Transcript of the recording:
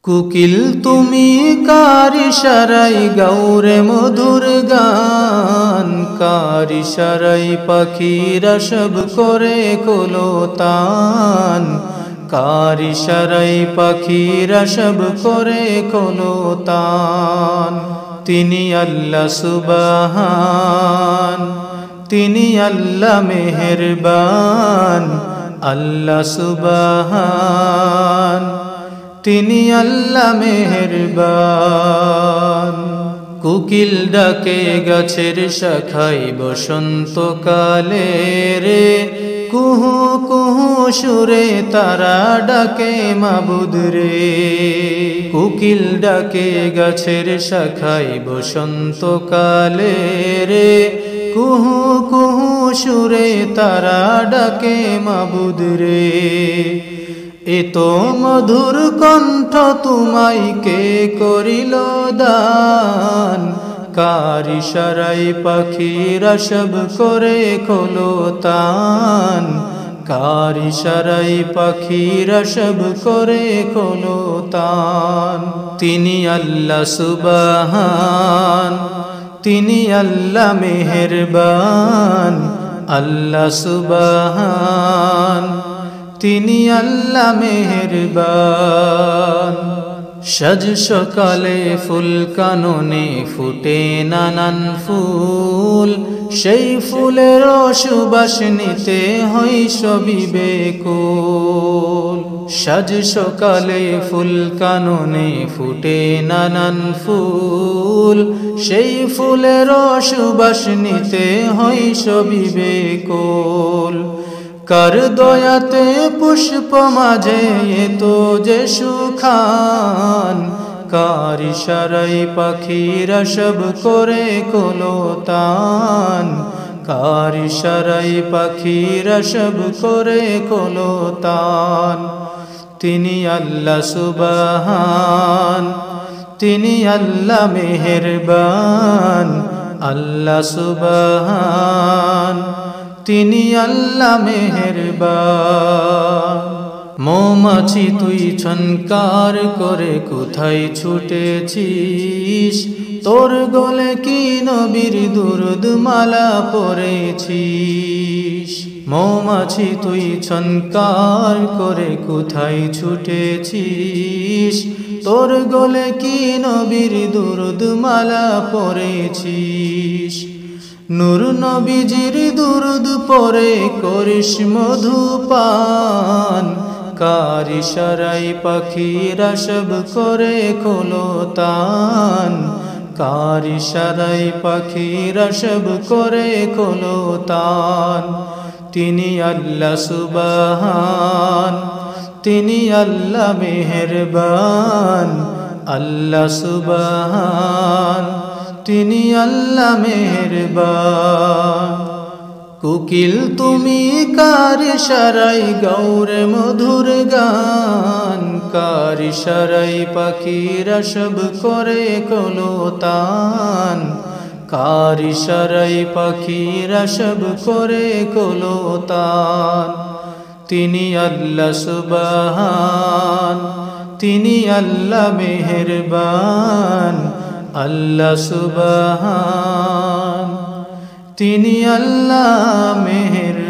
কুকিল তুমি কার ইশারায় গাওরে মধুর গান, কার ইশারায় পাখিরা সব করে কলতান, কার ইশারায় পাখিরা সব করে কলতান। তিনি আল্লাহ সুবহান, তিনি আল্লাহ মেহেরবান, আল্লাহ সুবহান, তিনি আল্লাহ মেহেরবান। কোকিল ডাকে গাছের শাখায় বসন্তকালে রে, কুহু কুহু সুরে তারা ডাকে মাবুদ রে। কোকিল ডাকে গাছের শাখায় বসন্তকালে রে, কুহু কুহু সুরে তারা ডাকে মাবুদ রে। এত মধুর কণ্ঠ তোমায় কে করিল দান, কার ইশারায় পাখিরা সব করে কলতান, কার ইশারায় পাখিরা সব করে কলতান। তিনি আল্লাহ সুবহান, তিনি আল্লাহ মেহেরবান, আল্লাহ সুবহান, তিনি আল্লাহ মেহেরবান। সাজ সকালে ফুল কাননে ফুটে নানান ফুল, সেই ফুলের সুবাস নিতে হয় সবই বেকুল। সাজ সকালে ফুল কাননে ফুটে নানান ফুল, সেই ফুলের সুবাস নিতে হয় সবই বেকুল। কার দয়াতে পুষ্প মাঝে তো যে সুখান, কার ইশারায় পাখিরা সব করে কলতান, কার ইশারায় পাখিরা সব করে কলতান। তিনি আল্লাহ সুবহান, তিনি আল্লাহ মেহেরবান, আল্লাহ সুবহান, তিনি আল্লাহ মেহেরবান। মৌমাছি তুই ছনকার করে কোথায় ছুটেছিস, তোর গলে কি নবীর দুরুদ মালা পড়েছিস। মৌমাছি তুই ছনকার করে কোথায় ছুটেছিস, তোর গলে কি নবীর দুরুদ মালা পড়েছিস। নূর নবীজির দুরুদ পরে করিস মধুপান, কার ইশারায় পাখিরা সব করে কলতান, কার ইশারায় পাখিরা সব করে কলতান। তিনি আল্লাহ সুবহান, তিনি আল্লাহ মেহেরবান, আল্লাহ সুবহান, তিনি আল্লাহ মেহেরবান। কোকিল তুমি কার ইশারায় গাওরে মধুর গান, কার ইশারায় পাখিরা সব করে কলতান, কার ইশারায় পাখিরা সব করে কলতান। তিনি আল্লাহ সুবহান, তিনি আল্লাহ মেহেরবান, আল্লাহ সুবহান, তিনি আল্লাহ মেহেরবান।